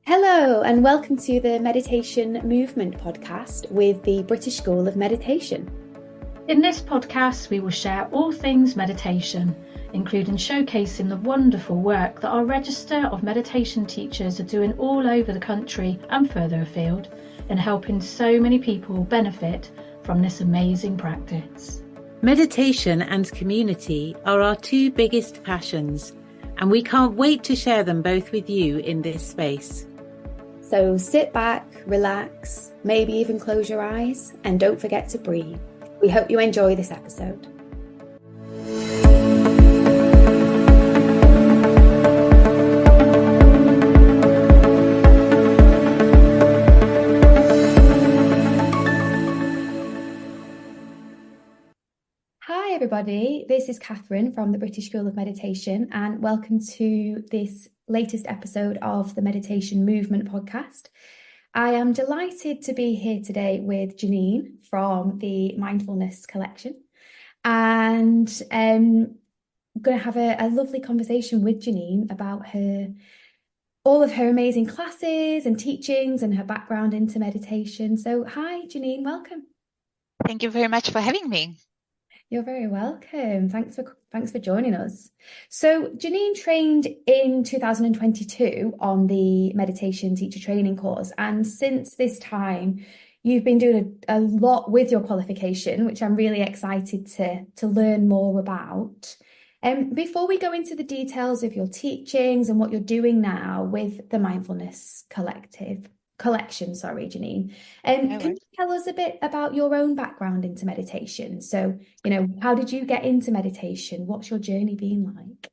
Hello, and welcome to the Meditation Movement podcast with the British School of Meditation. In this podcast, we will share all things meditation, including showcasing the wonderful work that our register of meditation teachers are doing all over the country and further afield in helping so many people benefit from this amazing practice. Meditation and community are our two biggest passions, and we can't wait to share them both with you in this space. So sit back, relax, maybe even close your eyes, and don't forget to breathe. We hope you enjoy this episode. Hi everybody, this is Catherine from the British School of Meditation, and welcome to this latest episode of the Meditation Movement podcast. I am delighted to be here today with Janine from the Mindfulness Collection, and I'm going to have a lovely conversation with Janine about all of her amazing classes and teachings and her background into meditation. So hi Janine, welcome. Thank you very much for having me. You're very welcome. Thanks for joining us. So Janine trained in 2022 on the meditation teacher training course, and since this time you've been doing a lot with your qualification, which I'm really excited to learn more about. Before we go into the details of your teachings and what you're doing now with the Mindfulness Collection, Janine. Can you tell us a bit about your own background into meditation? So, how did you get into meditation? What's your journey been like?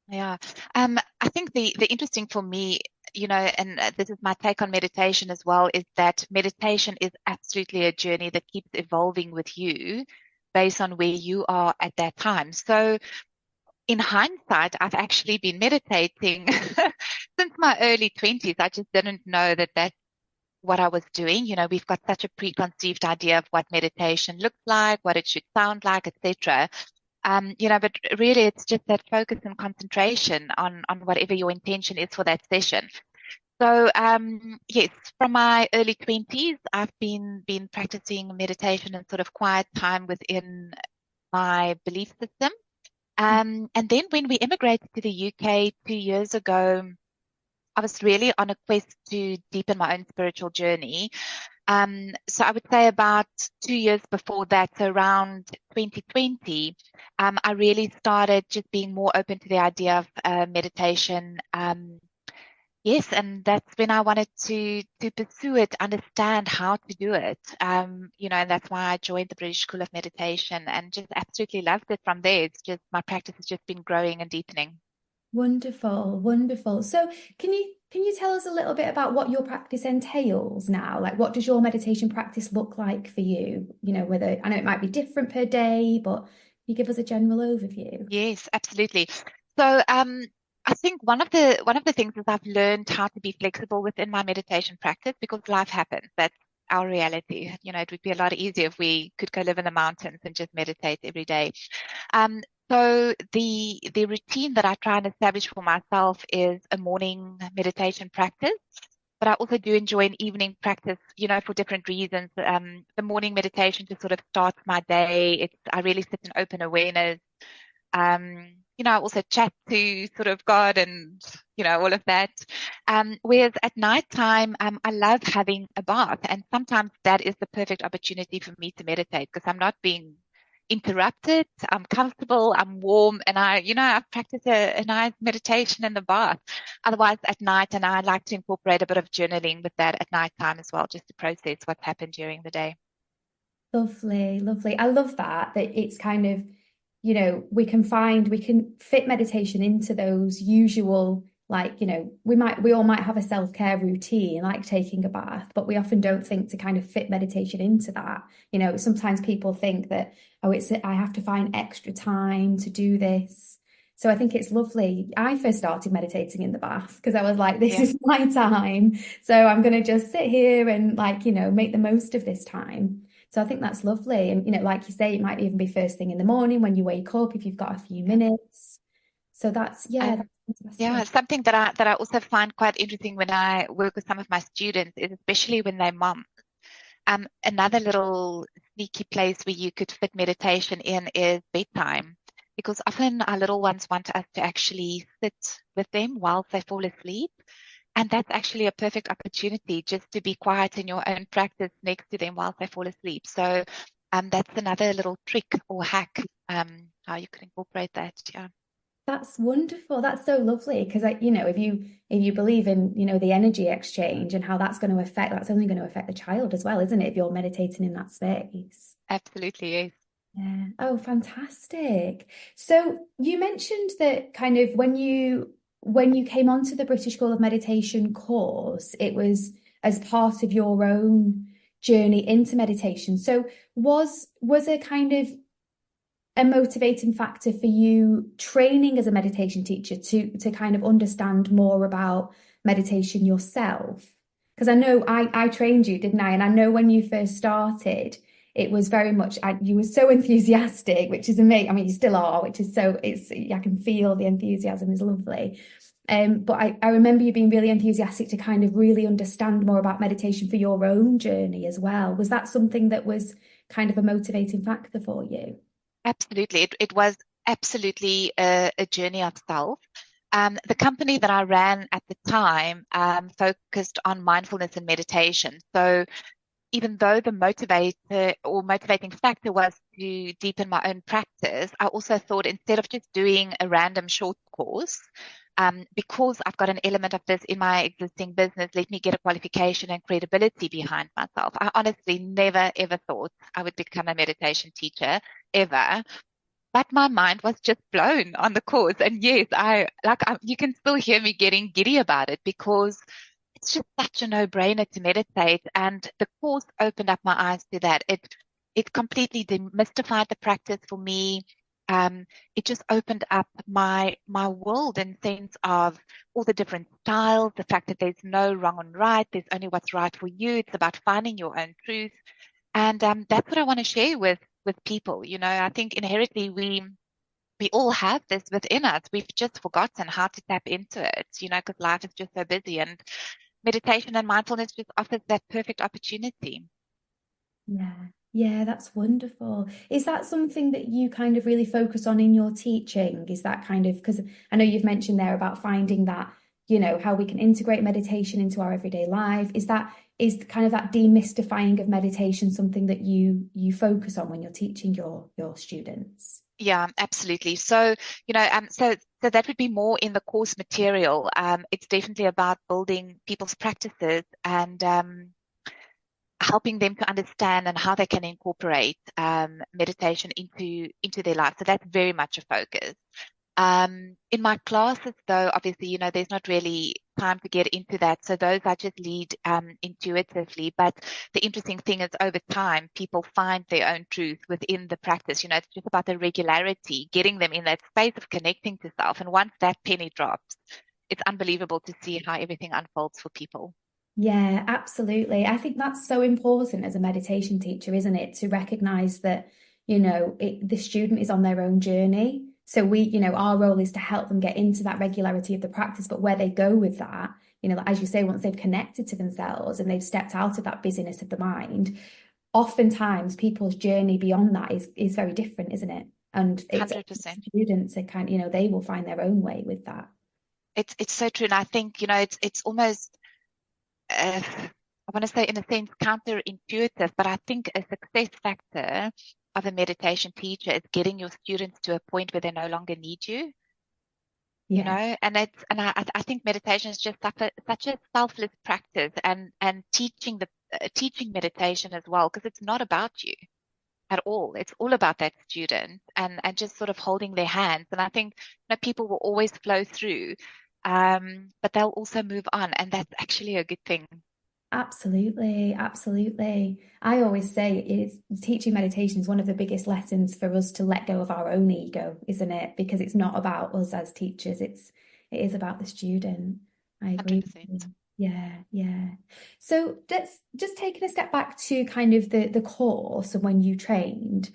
Yeah, I think the interesting for me, and this is my take on meditation as well, is that meditation is absolutely a journey that keeps evolving with you based on where you are at that time. So in hindsight, I've actually been meditating since my early 20s. I just didn't know that that's what I was doing. We've got such a preconceived idea of what meditation looks like, what it should sound like, etc. But really it's just that focus and concentration on whatever your intention is for that session. So, yes, from my early 20s, I've been practicing meditation and sort of quiet time within my belief system. And then when we immigrated to the UK 2 years ago, I was really on a quest to deepen my own spiritual journey. So I would say about 2 years before that, so around 2020, I really started just being more open to the idea of meditation. Yes, and that's when I wanted to pursue it, understand how to do it. And that's why I joined the British School of Meditation and just absolutely loved it from there. It's just my practice has just been growing and deepening. Wonderful, wonderful. So can you tell us a little bit about what your practice entails now? Like, what does your meditation practice look like for you? Whether I know it might be different per day, but can you give us a general overview? Yes, absolutely. So I think one of the things is I've learned how to be flexible within my meditation practice because life happens. That's our reality. It would be a lot easier if we could go live in the mountains and just meditate every day. So the routine that I try and establish for myself is a morning meditation practice, but I also do enjoy an evening practice, for different reasons. The morning meditation just sort of starts my day. I really sit in open awareness. I also chat to sort of God and, all of that. Whereas at nighttime, I love having a bath, and sometimes that is the perfect opportunity for me to meditate because I'm not being interrupted. I'm comfortable, I'm warm, and I practice a nice meditation in the bath. Otherwise at night, and I like to incorporate a bit of journaling with that at nighttime as well, just to process what's happened during the day. Lovely, lovely. I love that it's kind of, we can fit meditation into those usual, we all might have a self-care routine, like taking a bath, but we often don't think to kind of fit meditation into that. Sometimes people think that, I have to find extra time to do this. So I think it's lovely. I first started meditating in the bath because I was like, this is my time. So I'm going to just sit here and make the most of this time. So I think that's lovely. And, like you say, it might even be first thing in the morning when you wake up, if you've got a few minutes. So that's Yeah, Fantastic. something that I also find quite interesting when I work with some of my students is especially when they're moms. Another little sneaky place where you could fit meditation in is bedtime, because often our little ones want us to actually sit with them while they fall asleep. And that's actually a perfect opportunity just to be quiet in your own practice next to them while they fall asleep. So that's another little trick or hack, how you could incorporate that. Yeah. That's wonderful. That's so lovely because if you believe in, the energy exchange and how that's going to affect, that's only going to affect the child as well, isn't it? If you're meditating in that space. Absolutely, yes. Yeah. Oh, fantastic. So you mentioned that kind of when you came onto the British School of Meditation course, it was as part of your own journey into meditation. So was a kind of a motivating factor for you training as a meditation teacher to kind of understand more about meditation yourself? Because I know I trained you, didn't I? And I know when you first started, it was very much you were so enthusiastic, which is amazing. I mean, you still are, which is so I can feel the enthusiasm is lovely. But I remember you being really enthusiastic to kind of really understand more about meditation for your own journey as well. Was that something that was kind of a motivating factor for you? Absolutely. It was absolutely a journey of self. The company that I ran at the time focused on mindfulness and meditation. So even though the motivator or motivating factor was to deepen my own practice, I also thought instead of just doing a random short course, because I've got an element of this in my existing business, let me get a qualification and credibility behind myself. I honestly never, ever thought I would become a meditation teacher ever. But my mind was just blown on the course. And yes, you can still hear me getting giddy about it because it's just such a no-brainer to meditate. And the course opened up my eyes to that. It completely demystified the practice for me. It just opened up my world in sense of all the different styles, the fact that there's no wrong and right, there's only what's right for you. It's about finding your own truth. And that's what I want to share with people. I think inherently we all have this within us. We've just forgotten how to tap into it, because life is just so busy, and meditation and mindfulness just offers that perfect opportunity. Yeah, yeah, that's wonderful. Is that something that you kind of really focus on in your teaching? Is that kind of, because I know you've mentioned there about finding that, how we can integrate meditation into our everyday life. Is kind of that demystifying of meditation something that you focus on when you're teaching your students? Yeah, absolutely. So, so that would be more in the course material. It's definitely about building people's practices and helping them to understand and how they can incorporate meditation into their life. So that's very much a focus. In my classes, though, obviously, there's not really time to get into that. So those I just lead intuitively. But the interesting thing is over time, people find their own truth within the practice. It's just about the regularity, getting them in that space of connecting to self. And once that penny drops, it's unbelievable to see how everything unfolds for people. Yeah, absolutely. I think that's so important as a meditation teacher, isn't it? To recognize that, the student is on their own journey. So our role is to help them get into that regularity of the practice, but where they go with that, as you say, once they've connected to themselves and they've stepped out of that busyness of the mind, oftentimes people's journey beyond that is very different, isn't it? And it's up to 100%. students to kind they will find their own way with that. It's so true. And I think, it's almost I want to say in a sense counterintuitive, but I think a success factor of a meditation teacher is getting your students to a point where they no longer need you, Yeah. I think meditation is just such a selfless practice, and teaching meditation as well, because it's not about you at all. It's all about that student and just sort of holding their hands. And I think people will always flow through, but they'll also move on, and that's actually a good thing. Absolutely, absolutely. I always say teaching meditation is one of the biggest lessons for us to let go of our own ego, isn't it? Because it's not about us as teachers, it is about the student. I agree with 100%. you. Yeah, yeah. So let's just taking a step back to kind of the course and when you trained.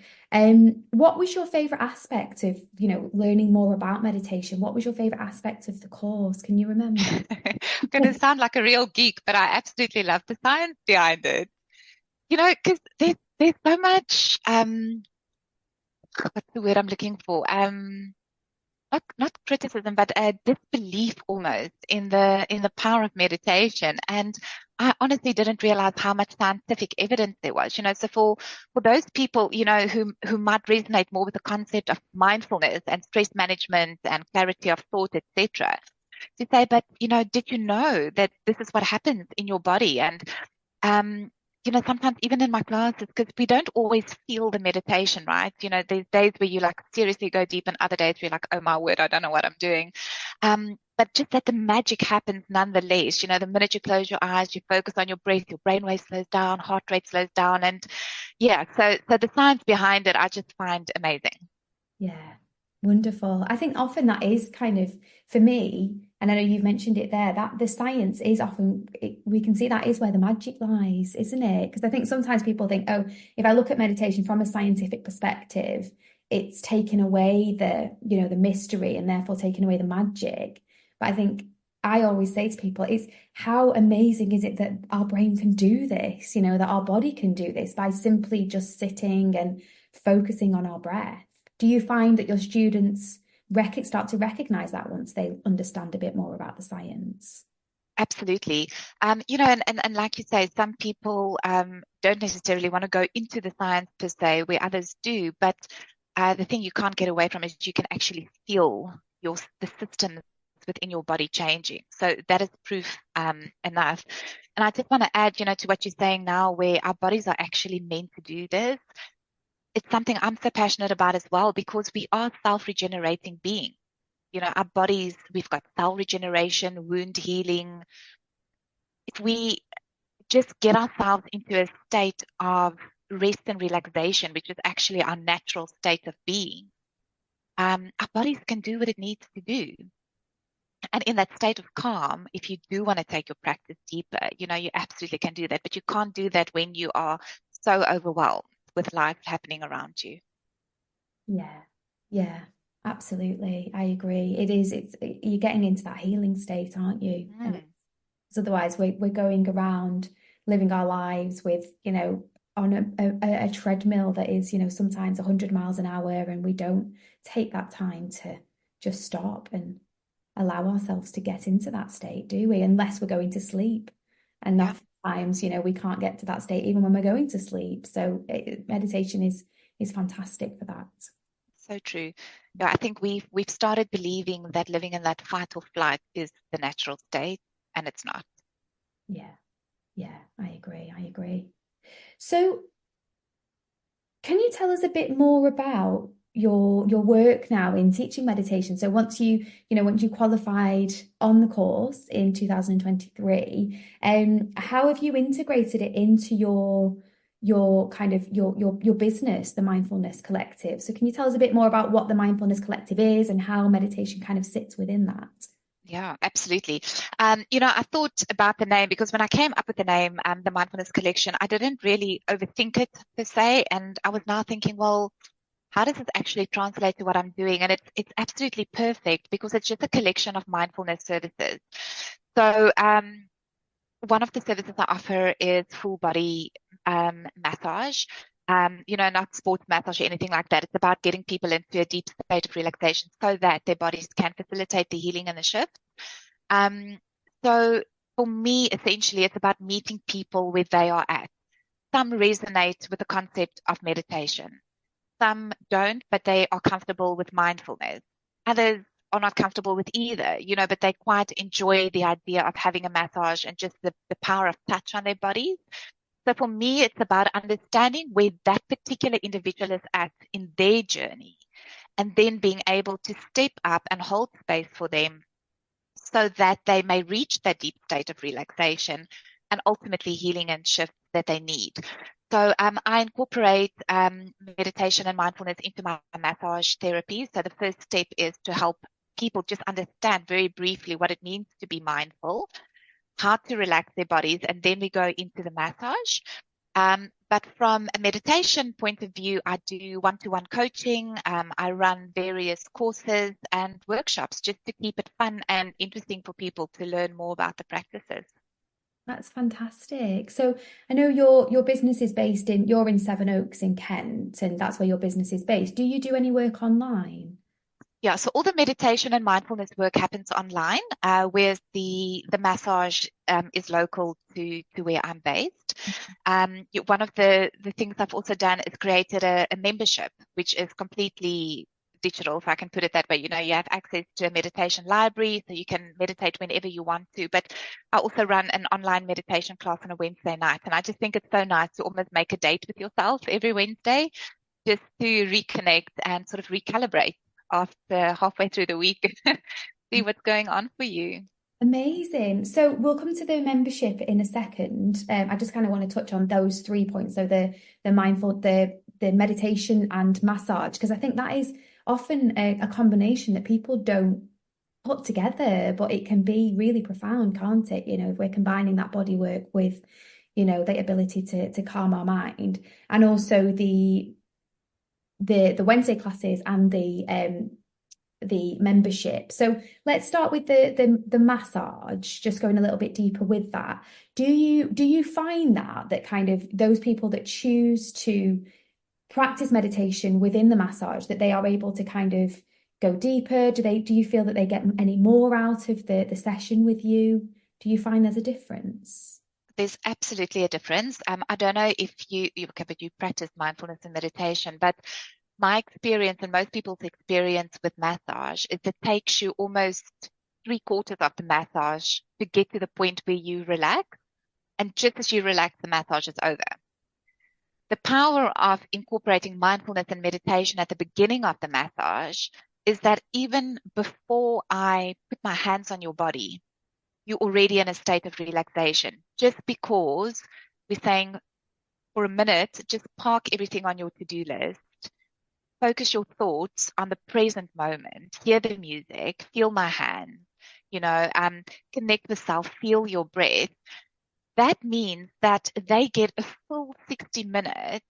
What was your favorite aspect of, learning more about meditation? What was your favorite aspect of the course? Can you remember? I'm going to sound like a real geek, but I absolutely love the science behind it. Because there's so much, what's the word I'm looking for? Not criticism, but a disbelief almost in the power of meditation. And I honestly didn't realize how much scientific evidence there was. So for those people, who might resonate more with the concept of mindfulness and stress management and clarity of thought, etc., to say, but did you know that this is what happens in your body? And sometimes even in my classes, because we don't always feel the meditation, right? There's days where you like seriously go deep, and other days where you're like, oh my word, I don't know what I'm doing. But just that the magic happens nonetheless. The minute you close your eyes, you focus on your breath, your brainwave slows down, heart rate slows down. And yeah, so the science behind it, I just find amazing. Yeah, wonderful. I think often that is kind of, for me, and I know you've mentioned it there, that the science is often, we can see that is where the magic lies, isn't it? Because I think sometimes people think, oh, if I look at meditation from a scientific perspective, it's taken away the mystery and therefore taken away the magic. But I think I always say to people, it's how amazing is it that our brain can do this, that our body can do this by simply just sitting and focusing on our breath. Do you find that your students start to recognize that once they understand a bit more about the science? Absolutely. And like you say, some people don't necessarily want to go into the science per se, where others do. But the thing you can't get away from is you can actually feel the systems within your body changing. So that is proof enough. And I just want to add, to what you're saying now, where our bodies are actually meant to do this. It's something I'm so passionate about as well, because we are self-regenerating beings. Our bodies, we've got cell regeneration, wound healing. If we just get ourselves into a state of rest and relaxation, which is actually our natural state of being, our bodies can do what it needs to do. And in that state of calm, if you do want to take your practice deeper, you absolutely can do that. But you can't do that when you are so overwhelmed with life happening around you. Yeah, absolutely. I agree. You're getting into that healing state, aren't you? And because otherwise we're going around living our lives with, on a treadmill that is, sometimes 100 miles an hour, and we don't take that time to just stop and allow ourselves to get into that state, do we? Unless we're going to sleep. And oftentimes, we can't get to that state even when we're going to sleep. So meditation is fantastic for that. So true. Yeah, I think we've started believing that living in that fight or flight is the natural state, and it's not. Yeah, I agree. So can you tell us a bit more about your work now in teaching meditation? So once you qualified on the course in 2023, how have you integrated it into your kind of your business, the Mindfulness Collective? So can you tell us a bit more about what the Mindfulness Collective is and how meditation kind of sits within that? Yeah, absolutely. I thought about the name, because when I came up with the name, the Mindfulness Collection, I didn't really overthink it per se. And I was now thinking, well, how does it actually translate to what I'm doing? And it's absolutely perfect, because it's just a collection of mindfulness services. So one of the services I offer is full body massage. Not sports massage or anything like that. It's about getting people into a deep state of relaxation so that their bodies can facilitate the healing and the shift. So for me, essentially, it's about meeting people where they are at. Some resonate with the concept of meditation. Some don't, but they are comfortable with mindfulness. Others are not comfortable with either, but they quite enjoy the idea of having a massage and just the power of touch on their bodies. So for me, it's about understanding where that particular individual is at in their journey, and then being able to step up and hold space for them so that they may reach that deep state of relaxation and ultimately healing and shift that they need. So I incorporate meditation and mindfulness into my massage therapy. So the first step is to help people just understand very briefly what it means to be mindful, how to relax their bodies, and then we go into the massage. But from a meditation point of view, I do one-to-one coaching. I run various courses and workshops just to keep it fun and interesting for people to learn more about the practices. That's fantastic. So I know your business is based in, you're in Sevenoaks in Kent, and that's where your business is based. Do you do any work online? Yeah, so all the meditation and mindfulness work happens online, whereas the massage is local to where I'm based. One of the things I've also done is created a membership, which is completely digital, if I can put it that way. You know, you have access to a meditation library, so you can meditate whenever you want to. But I also run an online meditation class on a Wednesday night, and I just think it's so nice to almost make a date with yourself every Wednesday, just to reconnect and sort of recalibrate after halfway through the week, see what's going on for you. Amazing. So we'll come to the membership in a second. I just kind of want to touch on those 3 points. So the mindful, the meditation and massage, because I think that is often a combination that people don't put together, but it can be really profound, can't it? You know, if we're combining that body work with, you know, the ability to calm our mind, and also the Wednesday classes and the membership. So let's start with the massage, just going a little bit deeper with that. Do you find that kind of those people that choose to practice meditation within the massage, that they are able to kind of go deeper? Do you feel that they get any more out of the session with you? Do you find there's a difference? There's absolutely a difference. I don't know if you practice mindfulness and meditation, but my experience and most people's experience with massage is it takes you almost 3/4 of the massage to get to the point where you relax. And just as you relax, the massage is over. The power of incorporating mindfulness and meditation at the beginning of the massage is that even before I put my hands on your body, you're already in a state of relaxation, just because we're saying for a minute, just park everything on your to-do list, focus your thoughts on the present moment, hear the music, feel my hands, connect with self, feel your breath. That means that they get a full 60 minutes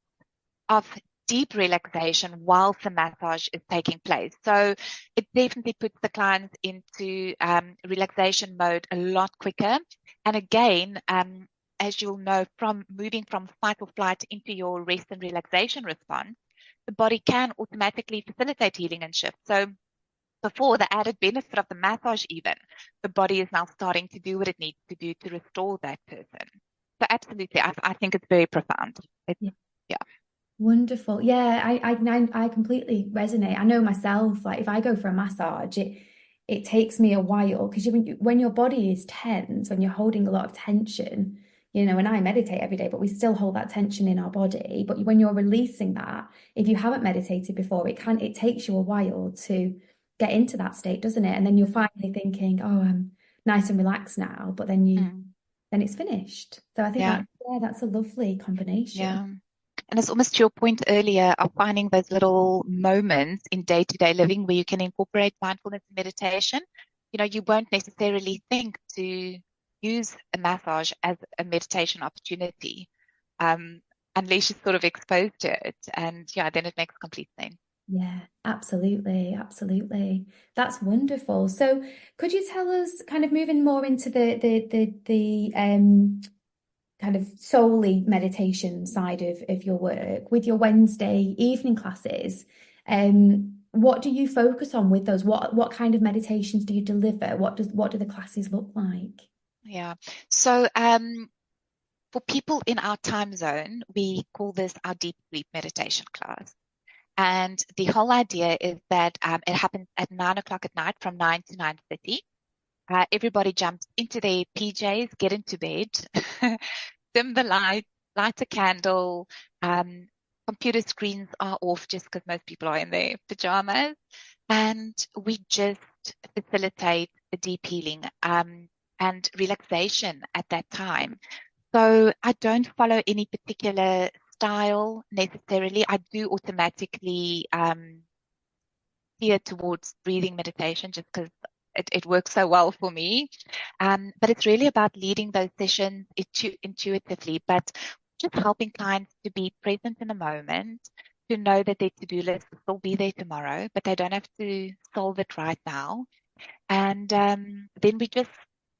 of deep relaxation whilst the massage is taking place. So it definitely puts the clients into relaxation mode a lot quicker. And again, as you'll know, from moving from fight or flight into your rest and relaxation response, the body can automatically facilitate healing and shift. So before the added benefit of the massage even, the body is now starting to do what it needs to do to restore that person. So absolutely, I think it's very profound. Yeah. Wonderful. Yeah, I completely resonate. I know myself, like if I go for a massage, it takes me a while, because when your body is tense, when you're holding a lot of tension, you know, and I meditate every day, but we still hold that tension in our body. But when you're releasing that, if you haven't meditated before, it takes you a while to get into that state, doesn't it? And then you're finally thinking, oh, I'm nice and relaxed now, but then then it's finished. So I think that's a lovely combination. Yeah. And it's almost to your point earlier of finding those little moments in day-to-day living where you can incorporate mindfulness and meditation. You know, you won't necessarily think to use a massage as a meditation opportunity unless you're sort of exposed to it. And then it makes complete sense. Yeah, absolutely. Absolutely. That's wonderful. So could you tell us, kind of moving more into the kind of solely meditation side of your work, with your Wednesday evening classes, what do you focus on with those? What kind of meditations do you deliver? What do the classes look like? Yeah. So for people in our time zone, we call this our deep sleep meditation class. And the whole idea is that it happens at 9 o'clock at night, from 9 to 9:30. Everybody jumps into their PJs, get into bed, dim the light, light a candle. Computer screens are off just because most people are in their pajamas. And we just facilitate a deep healing and relaxation at that time. So I don't follow any particular style necessarily. I do automatically steer towards breathing meditation just because it works so well for me. But it's really about leading those sessions intuitively. But just helping clients to be present in the moment, to know that their to-do list will still be there tomorrow, but they don't have to solve it right now. And then we just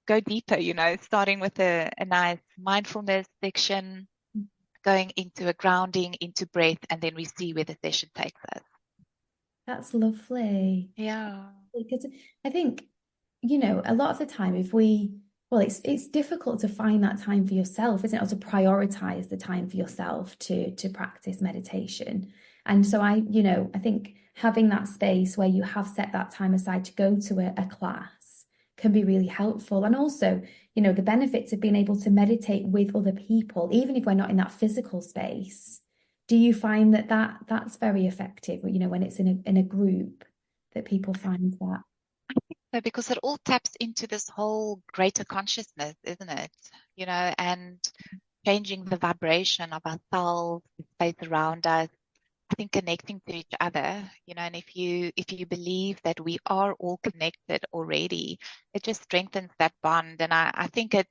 go deeper, starting with a nice mindfulness section, going into a grounding, into breath, and then we see where the session takes us. That's lovely. Yeah. Because I think, a lot of the time it's difficult to find that time for yourself, isn't it? Or to prioritize the time for yourself to practice meditation. And so I think having that space where you have set that time aside to go to a class can be really helpful. And also, the benefits of being able to meditate with other people, even if we're not in that physical space. Do you find that's very effective, when it's in a group that people find that? So because it all taps into this whole greater consciousness, isn't it? And changing the vibration of ourselves, the space around us. I think connecting to each other, and if you believe that we are all connected already, it just strengthens that bond. And I think it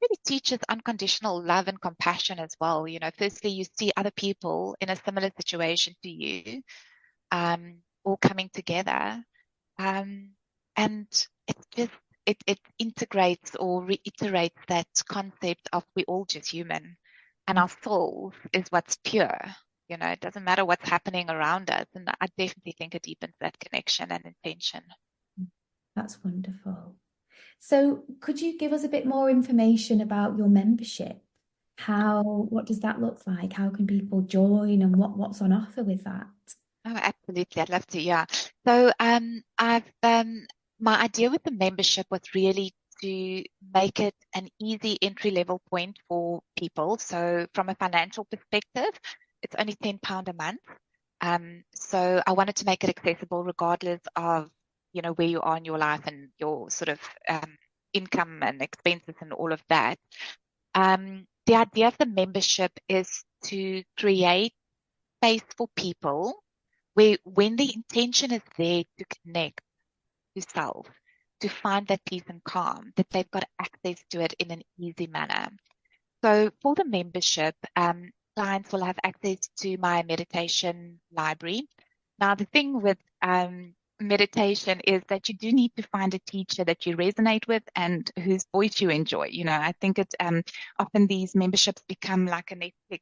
really teaches unconditional love and compassion as well. Firstly, you see other people in a similar situation to you, all coming together. And it integrates or reiterates that concept of we're all just human, and our soul is what's pure. It doesn't matter what's happening around us. And I definitely think it deepens that connection and intention. That's wonderful. So could you give us a bit more information about your membership? What does that look like? How can people join, and what's on offer with that? Oh, absolutely. I'd love to. Yeah. So, my idea with the membership was really to make it an easy entry level point for people. So from a financial perspective, it's only £10 a month. So I wanted to make it accessible regardless of, where you are in your life and your sort of income and expenses and all of that. The idea of the membership is to create space for people where, when the intention is there to connect to self, to find that peace and calm, that they've got access to it in an easy manner. So for the membership, clients will have access to my meditation library. Now, the thing with meditation is that you do need to find a teacher that you resonate with and whose voice you enjoy. I think often these memberships become like a Netflix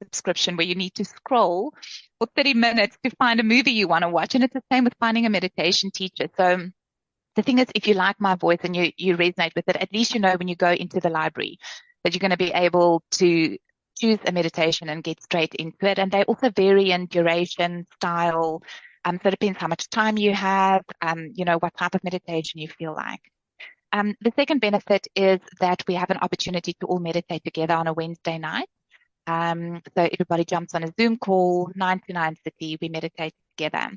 subscription where you need to scroll for 30 minutes to find a movie you want to watch. And it's the same with finding a meditation teacher. So the thing is, if you like my voice and you resonate with it, at least when you go into the library that you're going to be able to choose a meditation and get straight into it. And they also vary in duration, style. So it depends how much time you have, what type of meditation you feel like. The second benefit is that we have an opportunity to all meditate together on a Wednesday night. So everybody jumps on a Zoom call, 9 to 9:30, we meditate together.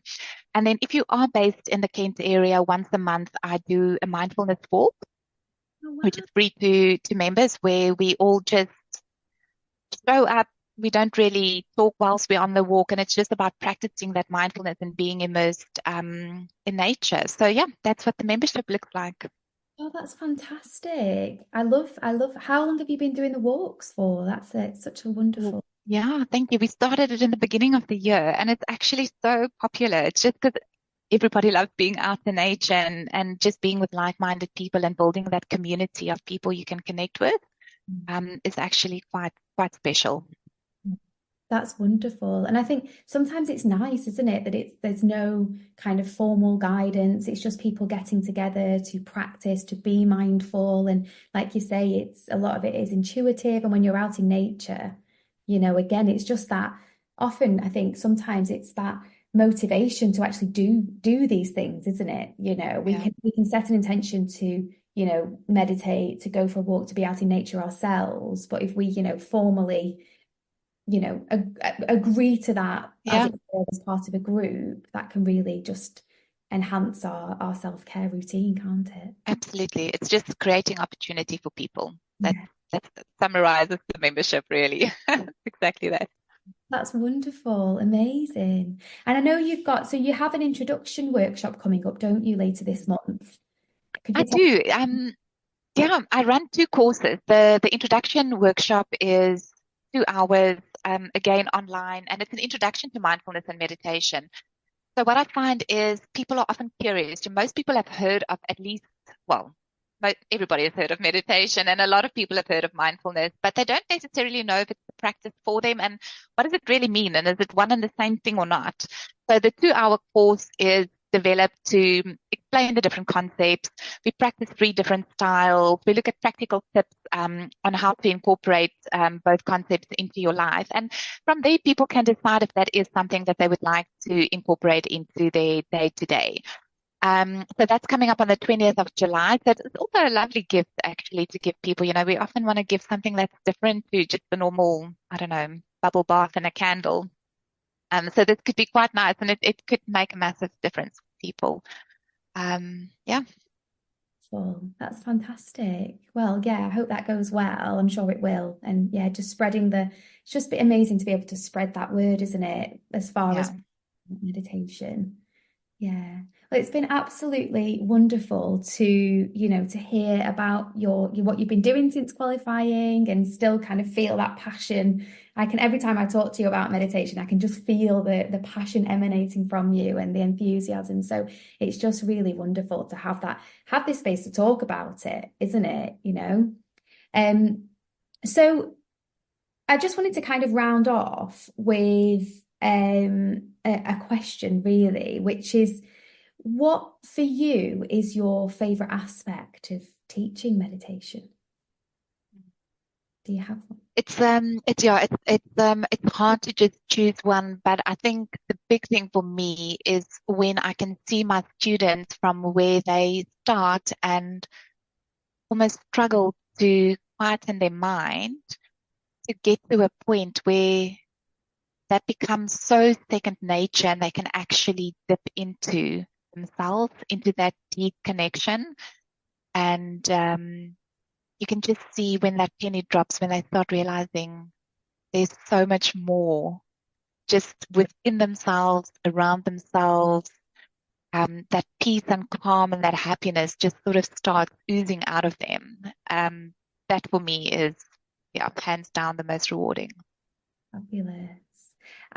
And then if you are based in the Kent area, once a month, I do a mindfulness walk, which is free to members, where we all just show up. We don't really talk whilst we're on the walk, and it's just about practicing that mindfulness and being immersed in nature. So yeah, that's what the membership looks like. Oh, that's fantastic. I love, how long have you been doing the walks for? That's it. Such a wonderful. Yeah, thank you. We started it in the beginning of the year, and it's actually so popular. It's just because everybody loves being out in nature and just being with like-minded people and building that community of people you can connect with is actually quite special. That's wonderful. And I think sometimes it's nice, isn't it, that there's no kind of formal guidance. It's just people getting together to practice, to be mindful. And like you say, a lot of it is intuitive. And when you're out in nature, again, it's just that often I think sometimes it's that motivation to actually do these things, isn't it? We can set an intention to, meditate, to go for a walk, to be out in nature ourselves. But if we, formally agree to that as part of a group, that can really just enhance our self-care routine, can't it? Absolutely. It's just creating opportunity for people. That summarizes the membership, really. Exactly that. That's wonderful. Amazing. And I know you have an introduction workshop coming up, don't you, later this month? I do. I run 2 courses. The introduction workshop is 2 hours, again online, and it's an introduction to mindfulness and meditation. So what I find is people are often curious. Most people have heard of at least, well, everybody has heard of meditation, and a lot of people have heard of mindfulness, but they don't necessarily know if it's a practice for them and what does it really mean, and is it one and the same thing or not. So the 2-hour course is developed to explain the different concepts. We practice 3 different styles. We look at practical tips on how to incorporate both concepts into your life. And from there, people can decide if that is something that they would like to incorporate into their day-to-day. So that's coming up on the 20th of July. So it's also a lovely gift, actually, to give people. We often want to give something that's different to just the normal, I don't know, bubble bath and a candle. So this could be quite nice, and it could make a massive difference for people. Yeah. Well, that's fantastic. Well, yeah, I hope that goes well. I'm sure it will. And yeah, just spreading it's just amazing to be able to spread that word, isn't it? As far as meditation. Yeah. Well, it's been absolutely wonderful to hear about what you've been doing since qualifying, and still kind of feel that passion. Every time I talk to you about meditation, I can just feel the passion emanating from you and the enthusiasm. So it's just really wonderful to have this space to talk about it, isn't it? So I just wanted to kind of round off with a question, really, which is, what for you is your favorite aspect of teaching meditation? Do you have one? It's hard to just choose one, but I think the big thing for me is when I can see my students from where they start and almost struggle to quieten their mind to get to a point where that becomes so second nature, and they can actually dip into themselves, into that deep connection. And you can just see when that penny drops, when they start realizing there's so much more just within themselves, around themselves. That peace and calm and that happiness just sort of starts oozing out of them. That for me is, hands down the most rewarding. Fabulous.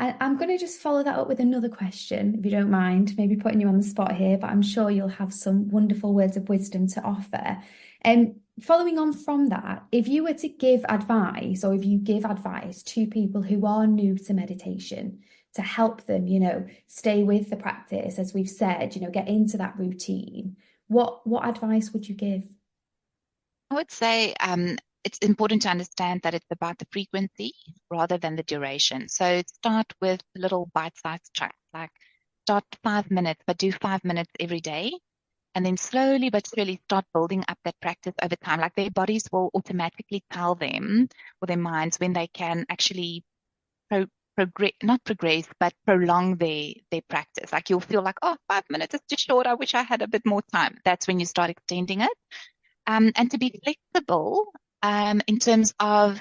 I'm going to just follow that up with another question, if you don't mind, maybe putting you on the spot here, but I'm sure you'll have some wonderful words of wisdom to offer. Following on from that, if you were to give advice, or if you give advice to people who are new to meditation, to help them, stay with the practice, as we've said, get into that routine, what advice would you give? I would say it's important to understand that it's about the frequency rather than the duration. So start with little bite-sized chunks, like start 5 minutes, but do 5 minutes every day. And then slowly but surely start building up that practice over time. Like their bodies will automatically tell them, or their minds, when they can actually not progress, but prolong their practice. Like you'll feel like, 5 minutes is too short. I wish I had a bit more time. That's when you start extending it. And to be flexible in terms of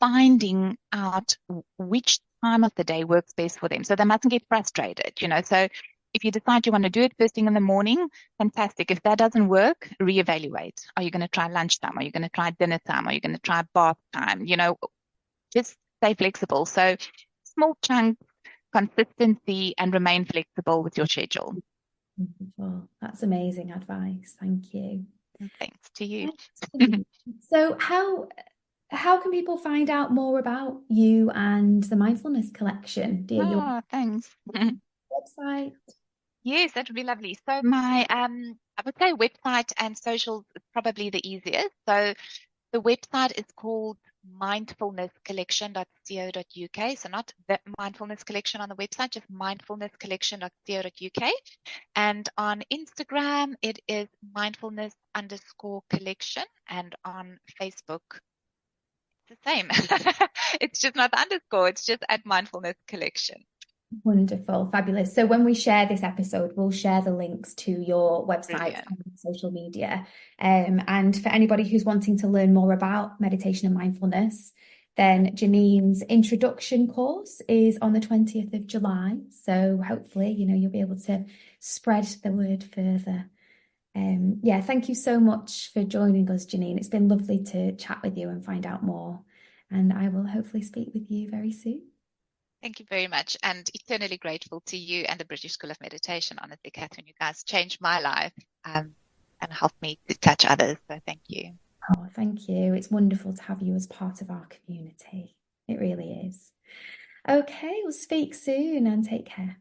finding out which time of the day works best for them. So they mustn't get frustrated, So if you decide you want to do it first thing in the morning, fantastic. If that doesn't work, reevaluate. Are you going to try lunchtime? Are you going to try dinner time? Are you going to try bath time? Just stay flexible. So small chunks, consistency, and remain flexible with your schedule. Wonderful. That's amazing advice. Thank you. Thanks to you. So how can people find out more about you and the Mindfulness Collection? Thanks. Website? Yes, that would be lovely. So my, I would say website and socials is probably the easiest. So the website is called mindfulnesscollection.co.uk. So not the Mindfulness Collection on the website, just mindfulnesscollection.co.uk. And on Instagram, it is mindfulness_collection. And on Facebook, it's the same. It's just not the underscore. It's just at Mindfulness Collection. Wonderful. Fabulous. So when we share this episode, we'll share the links to your website and social media. And for anybody who's wanting to learn more about meditation and mindfulness, then Janine's introduction course is on the 20th of July. So hopefully, you'll be able to spread the word further. Thank you so much for joining us, Janine. It's been lovely to chat with you and find out more. and I will hopefully speak with you very soon. Thank you very much, and eternally grateful to you and the British School of Meditation. Honestly, Catherine, you guys changed my life and helped me to touch others. So thank you. Oh, thank you. It's wonderful to have you as part of our community. It really is. Okay, we'll speak soon and take care.